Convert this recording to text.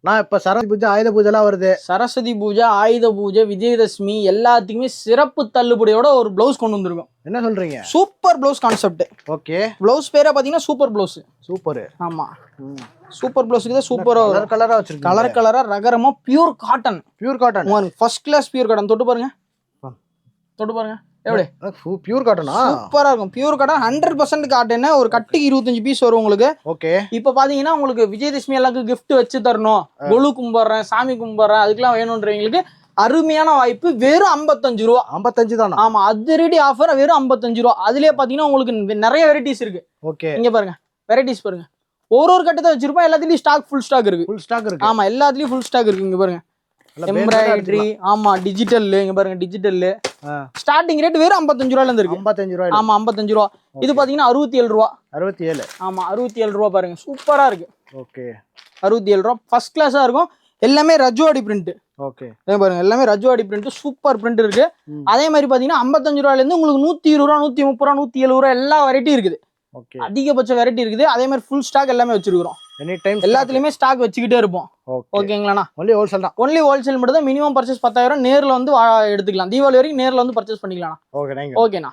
நான் இப்ப சரஸ்வதி பூஜை ஆயுத பூஜை எல்லாம் வருது. சரஸ்வதி பூஜை, ஆயுத பூஜை, விஜயதசமி எல்லாத்துக்குமே சிறப்பு தள்ளுபடியோட ஒரு பிளவுஸ் கொண்டு வந்திருக்கோம். என்ன சொல்றீங்க? Super blouse concept. Okay. Blouse பேரா பாத்தீங்கன்னா சூப்பர் பிளவுஸ். சூப்பர். ஆமா, சூப்பர் பிளவுஸ்க்கு தான் சூப்பரா கலர் கலரா வச்சிருக்கீங்க. கலர் கலரா ரகரமா pure cotton. Pure cotton. First class pure cotton. தொட்டு பாருங்க, தொட்டு பாருங்க. எப்படி பியூர் காட்டனா? சூப்பரா இருக்கும். Pure cotton 100% cotton. ஒரு கட்டுக்கு 25 பீஸ் வரும் உங்களுக்கு. ஓகே. இப்ப பாத்தீங்கன்னா உங்களுக்கு விஜயதசமி எல்லாருக்கும் gift வச்சு தரணும், கொலு கும்பிடுறேன், சாமி கும்பிடுறேன், அதுக்கெல்லாம் வேணும்ன்றவங்களுக்கு அருமையான வாய்ப்பு. வெறும் 55 ரூபா. 55 தானா? ஆமா, அதிரடி ஆஃபர். வெறும் 55 ரூபா. அதுலயே பாத்தீங்கன்னா உங்களுக்கு நிறைய வெரைட்டிஸ் இருக்கு. ஓகே. இங்க பாருங்க, வெரைட்டிஸ் பாருங்க. ஒரு கட்டத்தை வச்சிருப்போம். எல்லாத்துலயும் ஸ்டாக், ஃபுல் ஸ்டாக் இருக்கு. ஃபுல் ஸ்டாக் இருக்கு. ஆமா, எல்லாத்துலயும் ஃபுல் ஸ்டாக் இருக்கு. இங்க பாருங்க, எம்ப்ராய்டரி. ஆமா, டிஜிட்டல். இங்க பாருங்க, டிஜிட்டல். ஸ்டார்டிங் ரேட் வெறும் 55 ரூபாயில இருந்து இருக்கு. 55 ரூபாய். ஆமா, 55 ரூபா. இது பாத்தீங்கன்னா 67 ரூபா. 67. ஆமா, 67 ரூபா. பாருங்க, சூப்பரா இருக்கு. ஓகே. 67 ரூபா. ஃபர்ஸ்ட் கிளாஸா இருக்கும். எல்லாமே ரஜ்வாடி பிரிண்ட். ஓகே. பாருங்க, எல்லாமே ரஜ்வாடி பிரிண்ட். சூப்பர் பிரிண்ட் இருக்கு. அதே மாதிரி பாத்தீங்கன்னா 55 ரூபாயில இருந்து உங்களுக்கு 120 ரூபா, 130 ரூபா, 170 ரூபா எல்லா வெரைட்டி இருக்குது. ஓகே. அதிகபட்ச வெரைட்டி இருக்குது. அதே மாதிரி ஃபுல் ஸ்டாக் எல்லாமே வச்சிருக்கோம். எனி டைம் எல்லாத்துலயுமே ஸ்டாக் வச்சுக்கிட்டே இருப்போம். ஓகேங்களாண்ணா? ஒன்லி ஹோல்சேல் தான். ஒன்லி ஹோல்சேல் மட்டும் தான். Minimum purchase 10,000. நேர்ல வந்து எடுத்துக்கலாம். தீபாவளி வரைக்கும் நேர்ல வந்து பர்ச்சேஸ் பண்ணிக்கலாம். ஓகே. ஓகேண்ணா.